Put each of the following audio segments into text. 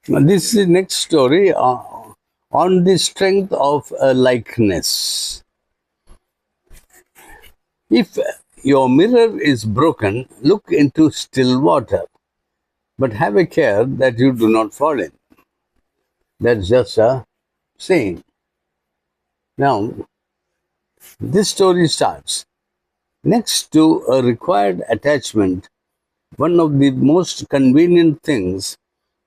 This is the next story on the strength of a likeness. If your mirror is broken, look into still water, but have a care that you do not fall in. That's just a saying. Now, this story starts. Next to a required attachment, one of the most convenient things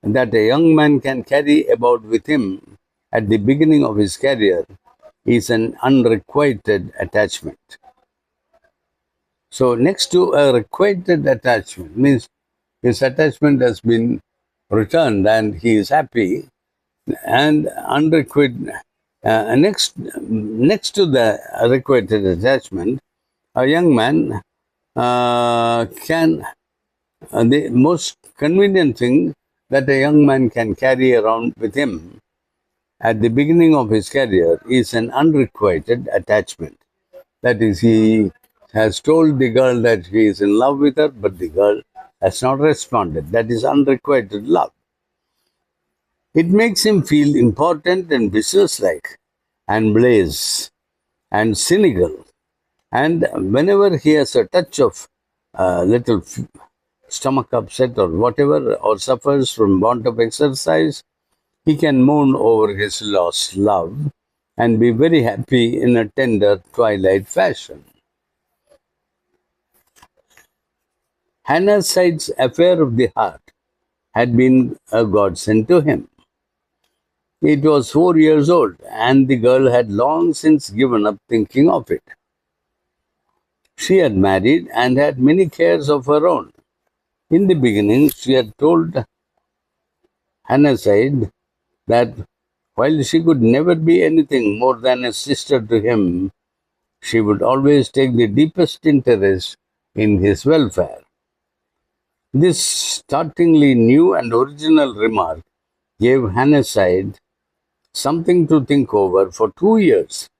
that a young man can carry about with him at the beginning of his career is an unrequited attachment. So, next to a requited attachment means his attachment has been returned and he is happy, and unrequited. Next to the requited attachment, a young man can the most convenient thing that a young man can carry around with him at the beginning of his career is an unrequited attachment. That is, he has told the girl that he is in love with her, but the girl has not responded. That is unrequited love. It makes him feel important and businesslike and blaze and cynical. And whenever he has a touch of little stomach upset or whatever, or suffers from want of exercise, he can moan over his lost love and be very happy in a tender twilight fashion. Hannah's side's affair of the heart had been a godsend to him. It was 4 years old, and the girl had long since given up thinking of it. She had married and had many cares of her own. In the beginning, she had told Hannah said that while she could never be anything more than a sister to him, she would always take the deepest interest in his welfare. This startlingly new and original remark gave Hannah Side something to think over for 2 years,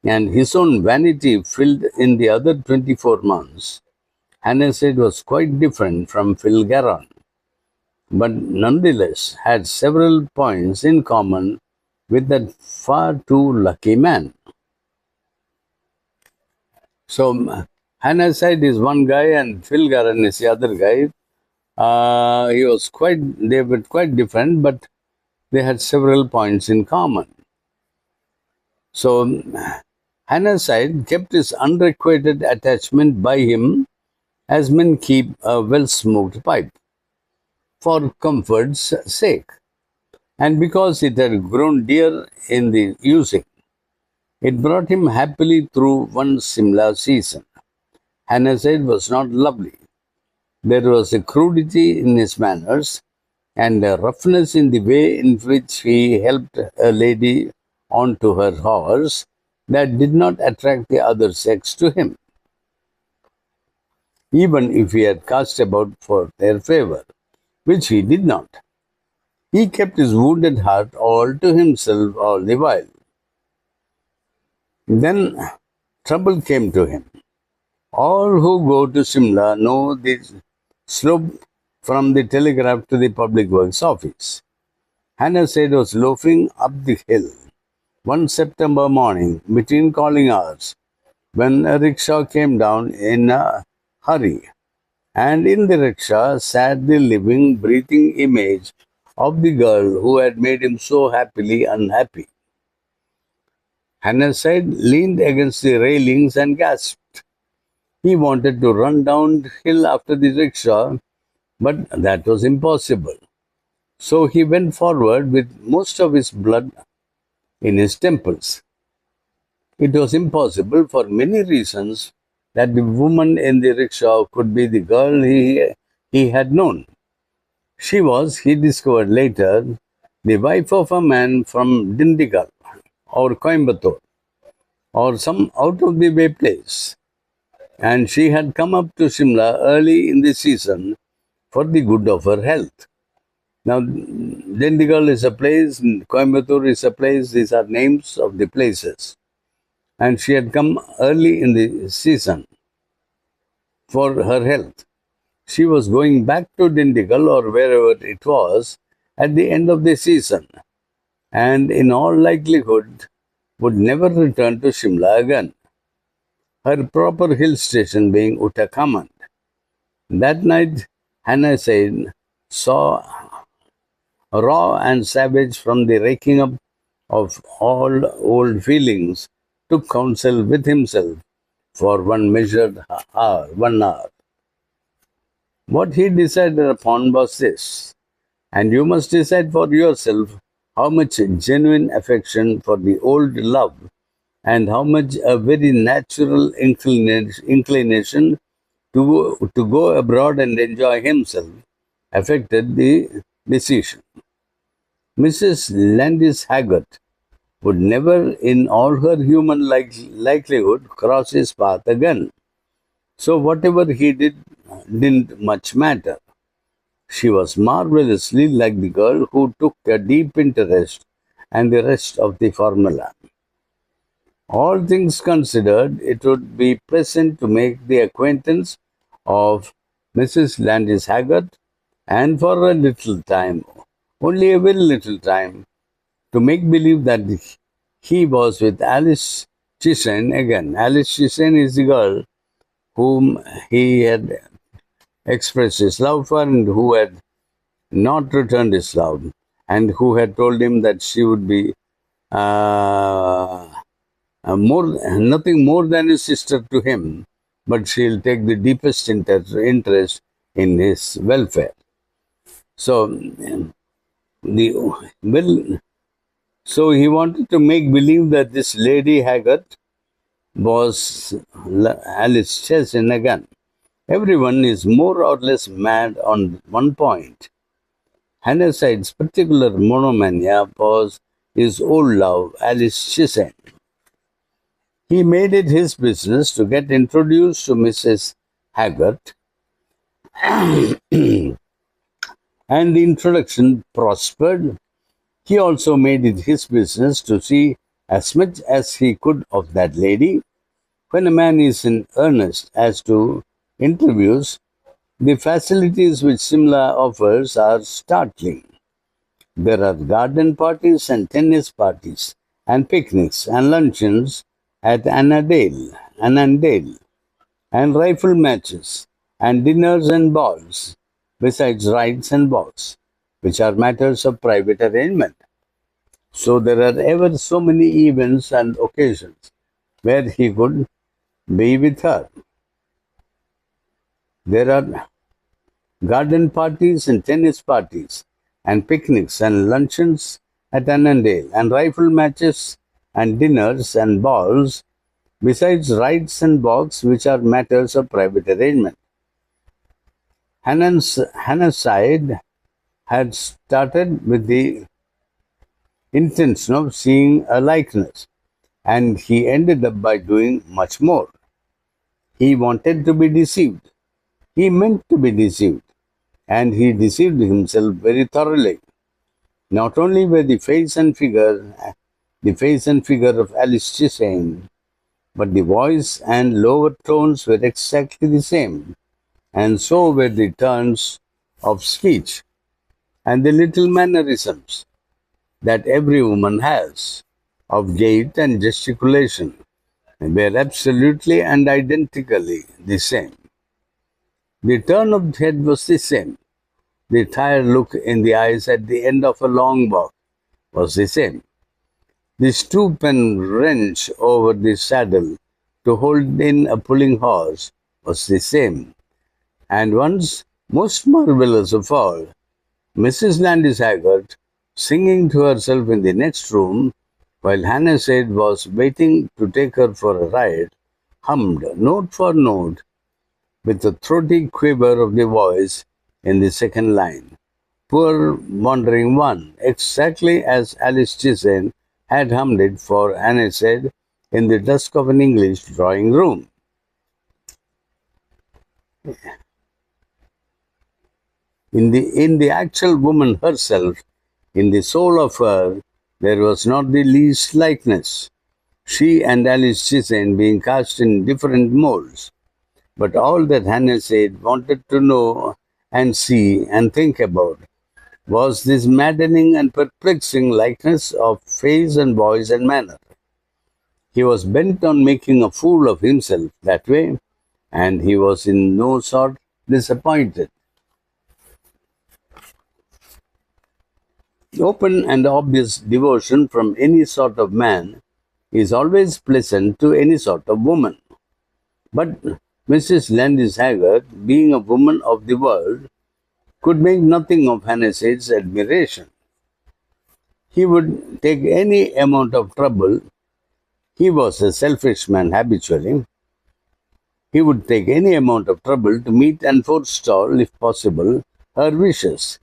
and his own vanity filled in the other 24 months. Hannah Side was quite different from Phil Garon, but nonetheless had several points in common with that far too lucky man. So Hannah Side is one guy and Phil Garon is the other guy. They were quite different, but they had several points in common. So Hannah Side kept his unrequited attachment by him as men keep a well-smoked pipe, for comfort's sake, and because it had grown dear in the using. It brought him happily through one Simla season. Hannah Side was not lovely. There was a crudity in his manners and a roughness in the way in which he helped a lady onto her horse that did not attract the other sex to him, even if he had cast about for their favor, which he did not. He kept his wounded heart all to himself all the while. Then trouble came to him. All who go to Simla know the slope from the telegraph to the public works office. Hannah said was loafing up the hill one September morning between calling hours when a rickshaw came down in a hurry, and in the rickshaw sat the living, breathing image of the girl who had made him so happily unhappy. Hannah said leaned against the railings and gasped. He wanted to run downhill after the rickshaw, but that was impossible. So he went forward with most of his blood in his temples. It was impossible for many reasons that the woman in the rickshaw could be the girl he had known. She was, he discovered later, the wife of a man from Dindigul or Coimbatore or some out-of-the-way place, and she had come up to Shimla early in the season for the good of her health. Now, Dindigul is a place, Coimbatore is a place, these are names of the places. And she had come early in the season for her health. She was going back to Dindigul or wherever it was at the end of the season, and in all likelihood would never return to Shimla again, her proper hill station being Uttarakhand. That night, Hannah said, saw raw and savage from the raking up of all old feelings, took counsel with himself for one measured hour, 1 hour. What he decided upon was this, and you must decide for yourself how much genuine affection for the old love and how much a very natural inclination to go abroad and enjoy himself affected the decision. Mrs. Landis Haggart would never, in all her human likelihood, cross his path again. So whatever he did didn't much matter. She was marvelously like the girl who took a deep interest and the rest of the formula. All things considered, it would be pleasant to make the acquaintance of Mrs. Landis Haggart, and for a little time, only a very little time, to make believe that he was with Alice Chisholm again. Alice Chisholm is the girl whom he had expressed his love for and who had not returned his love, and who had told him that she would be uh, nothing more than a sister to him, but she'll take the deepest interest in his welfare. So, so he wanted to make believe that this Lady Haggart was Alice Chesson again. Everyone is more or less mad on one point. Hannaside's particular monomania was his old love, Alice Chisholm. He made it his business to get introduced to Mrs. Haggart, and the introduction prospered. He also made it his business to see as much as he could of that lady. When a man is in earnest as to interviews, the facilities which Simla offers are startling. There are garden parties and tennis parties and picnics and luncheons at Annandale, and rifle matches and dinners and balls, besides rides and walks, which are matters of private arrangement. So there are ever so many events and occasions where he could be with her. There are garden parties and tennis parties and picnics and luncheons at Annandale, and rifle matches and dinners and balls, besides rides and walks, which are matters of private arrangement. Hannah's side had started with the intention of seeing a likeness, and he ended up by doing much more. He wanted to be deceived. He meant to be deceived, and he deceived himself very thoroughly. Not only were the face and figure of Alice Chisholm, but the voice and lower tones were exactly the same, and so were the turns of speech and the little mannerisms that every woman has, of gait and gesticulation, were absolutely and identically the same. The turn of the head was the same. The tired look in the eyes at the end of a long walk was the same. The stoop and wrench over the saddle to hold in a pulling horse was the same. And once, most marvelous of all, Mrs. Landis Haggart, singing to herself in the next room, while Hannah said was waiting to take her for a ride, hummed note for note with a throaty quiver of the voice in the second line. Poor wandering one, exactly as Alice Chisholm had hummed it for Hannah said in the dusk of an English drawing room. In the actual woman herself, in the soul of her, there was not the least likeness, she and Alice Chisholm being cast in different molds. But all that Hannah said wanted to know and see and think about was this maddening and perplexing likeness of face and voice and manner. He was bent on making a fool of himself that way, and he was in no sort disappointed. Open and obvious devotion from any sort of man is always pleasant to any sort of woman. But Mrs. Landis Haggard, being a woman of the world, could make nothing of Hannasade's admiration. He would take any amount of trouble. He was a selfish man habitually. He would take any amount of trouble to meet and forestall, if possible, her wishes.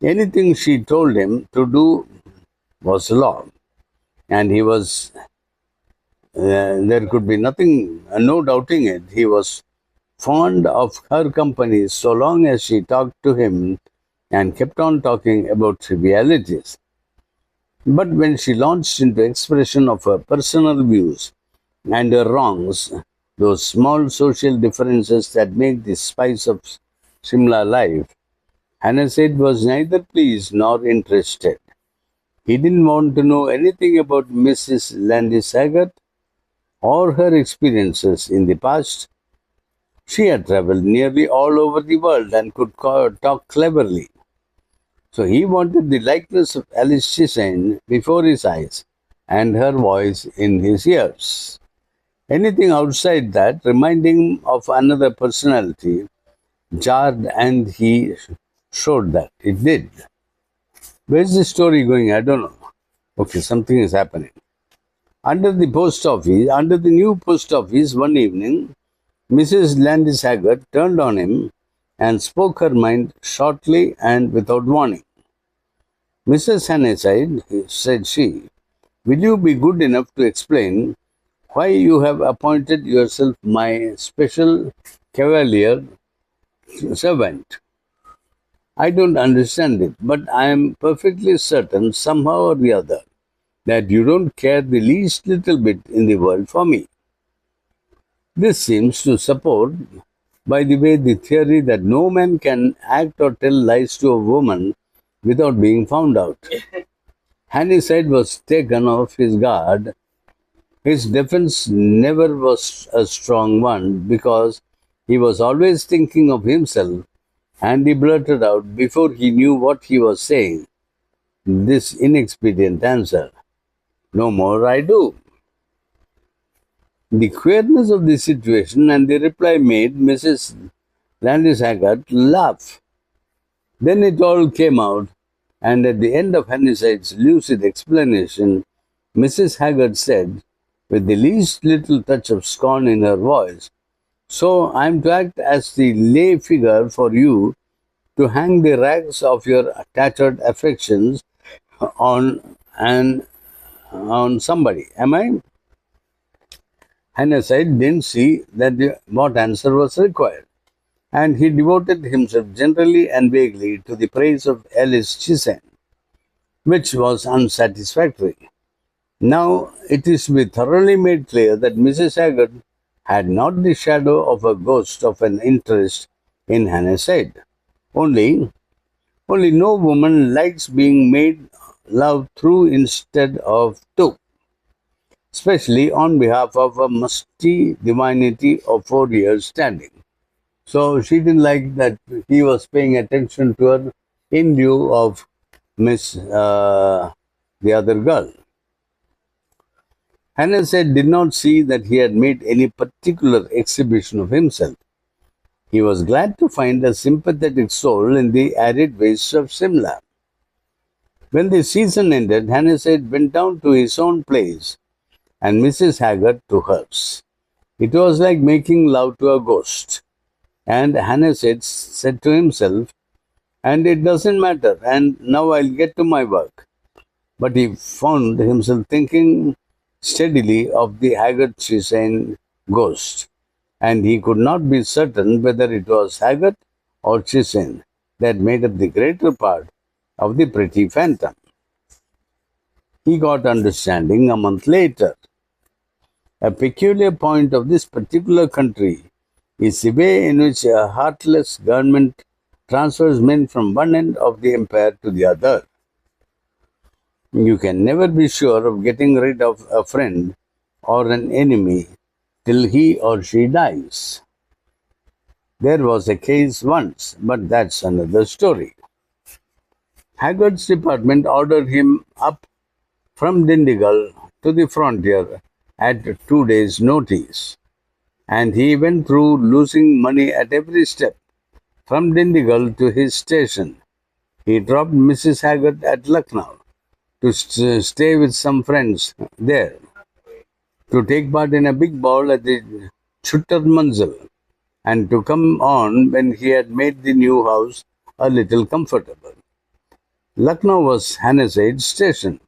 Anything she told him to do was law, and there could be nothing, no doubting it. He was fond of her company so long as she talked to him and kept on talking about trivialities. But when she launched into expression of her personal views and her wrongs, those small social differences that make the spice of Simla life, Hanasade was neither pleased nor interested. He didn't want to know anything about Mrs. Landis Haggard or her experiences in the past. She had travelled nearly all over the world and could talk cleverly. So he wanted the likeness of Alice Chisholm before his eyes and her voice in his ears. Anything outside that, reminding him of another personality, jarred, and he showed that it did. Where's the story going? I don't know. Okay, something is happening. Under the new post office, one evening, Mrs. Landis Haggard turned on him and spoke her mind shortly and without warning. Mrs. Hannasaide, said she, will you be good enough to explain why you have appointed yourself my special cavalier servant? I don't understand it, but I am perfectly certain, somehow or the other, that you don't care the least little bit in the world for me. This seems to support, by the way, the theory that no man can act or tell lies to a woman without being found out. Hannasaide was taken off his guard. His defense never was a strong one because he was always thinking of himself, and he blurted out before he knew what he was saying this inexpedient answer. No more I do. The queerness of the situation and the reply made Mrs. Landis Haggard laugh. Then it all came out, and at the end of Hannaside's lucid explanation, Mrs. Haggard said, with the least little touch of scorn in her voice, so I am to act as the lay figure for you to hang the rags of your tattered affections on somebody, am I? Hanaside didn't see what answer was required, and he devoted himself generally and vaguely to the praise of Alice Chisholm, which was unsatisfactory. Now it is to be thoroughly made clear that Mrs. Haggard had not the shadow of a ghost of an interest in Hanaside. Only no woman likes being made love through instead of to, especially on behalf of a musty divinity of 4 years standing. So she didn't like that he was paying attention to her in lieu of the other girl. Hanasade did not see that he had made any particular exhibition of himself. He was glad to find a sympathetic soul in the arid wastes of Simla. When the season ended, Hanasade went down to his own place and Mrs. Haggard to hers. It was like making love to a ghost. And Hanasade said to himself, and it doesn't matter, and now I'll get to my work. But he found himself thinking steadily of the Haggard Chisholm ghost, and he could not be certain whether it was Haggard or Chisholm that made up the greater part of the pretty phantom. He got understanding a month later. A peculiar point of this particular country is the way in which a heartless government transfers men from one end of the empire to the other. You can never be sure of getting rid of a friend or an enemy till he or she dies. There was a case once, but that's another story. Haggard's department ordered him up from Dindigul to the frontier at 2 days' notice, and he went through losing money at every step. From Dindigul to his station, he dropped Mrs. Haggard at Lucknow to stay with some friends there, to take part in a big ball at the Chuttar Manzil, and to come on when he had made the new house a little comfortable. Lucknow was Hanasaid's station,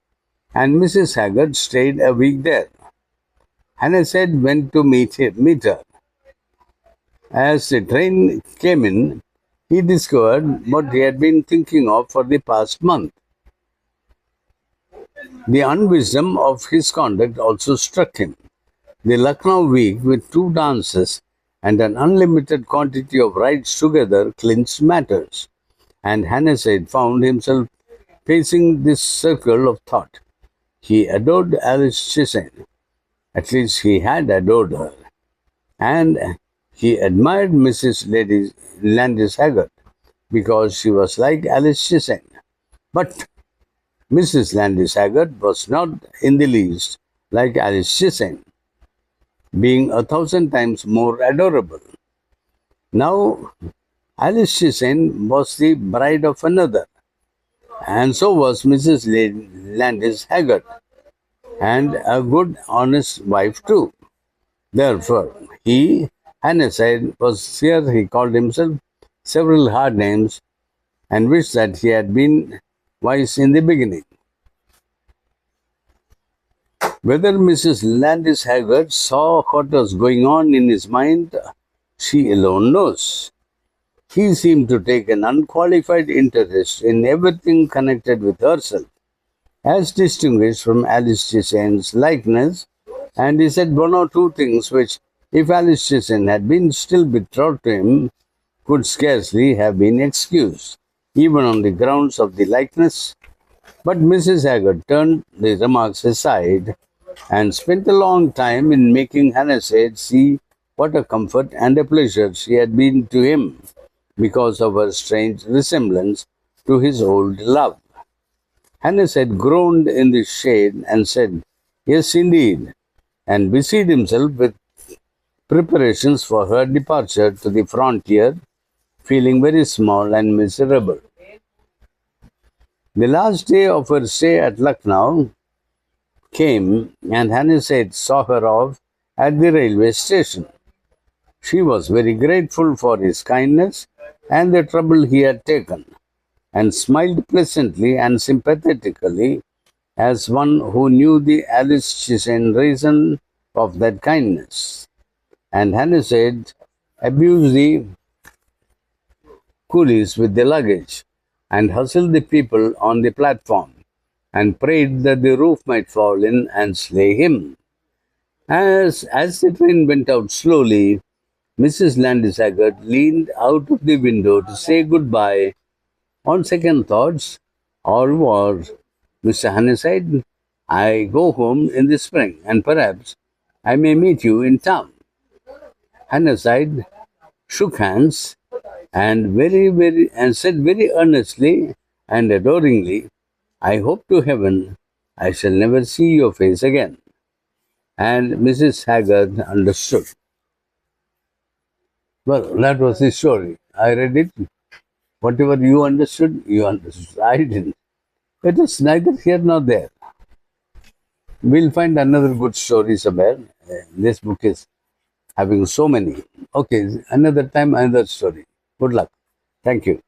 and Mrs. Haggard stayed a week there. Hanasaid went to meet her. As the train came in, he discovered what he had been thinking of for the past month. The unwisdom of his conduct also struck him. The Lucknow week, with 2 dances and an unlimited quantity of rides together, clinched matters, and Hanasaid found himself pacing this circle of thought. He adored Alice Chisholm. At least he had adored her. And he admired Mrs. Landis Haggard because she was like Alice Chisholm. But Mrs. Landis Haggard was not in the least like Alice Chisholm, being 1,000 times more adorable. Now, Alice Chisholm was the bride of another, and so was Mrs. Landis Haggard, and a good, honest wife too. Therefore, he, Hanasaid, was here. He called himself several hard names and wished that he had been wise in the beginning. Whether Mrs. Landis Haggard saw what was going on in his mind, she alone knows. He seemed to take an unqualified interest in everything connected with herself, as distinguished from Alice Chisholm's likeness, and he said one or two things which, if Alice Chisholm had been still betrothed to him, could scarcely have been excused, even on the grounds of the likeness. But Mrs. Haggard turned the remarks aside and spent a long time in making Hanasaid see what a comfort and a pleasure she had been to him because of her strange resemblance to his old love. Hanasaid groaned in the shade and said, "Yes, indeed," and busied himself with preparations for her departure to the frontier, feeling very small and miserable. The last day of her stay at Lucknow came, and Hanasaid saw her off at the railway station. She was very grateful for his kindness and the trouble he had taken, and smiled pleasantly and sympathetically as one who knew the Alice Chisholm reason of that kindness. And Hanasaid abused the coolies with the luggage, and hustled the people on the platform, and prayed that the roof might fall in and slay him. As the train went out slowly, Mrs. Landis Haggard leaned out of the window to say goodbye. On second thoughts, all was, "Mr. Hanasaid, I go home in the spring, and perhaps I may meet you in town." Hanasaid shook hands and said very earnestly and adoringly, "I hope to heaven I shall never see your face again." And Mrs. Haggard understood. Well, that was the story. I read it. Whatever you understood, you understood. I didn't. It was neither here nor there. We'll find another good story somewhere. This book is having so many. Okay, another time, another story. Good luck. Thank you.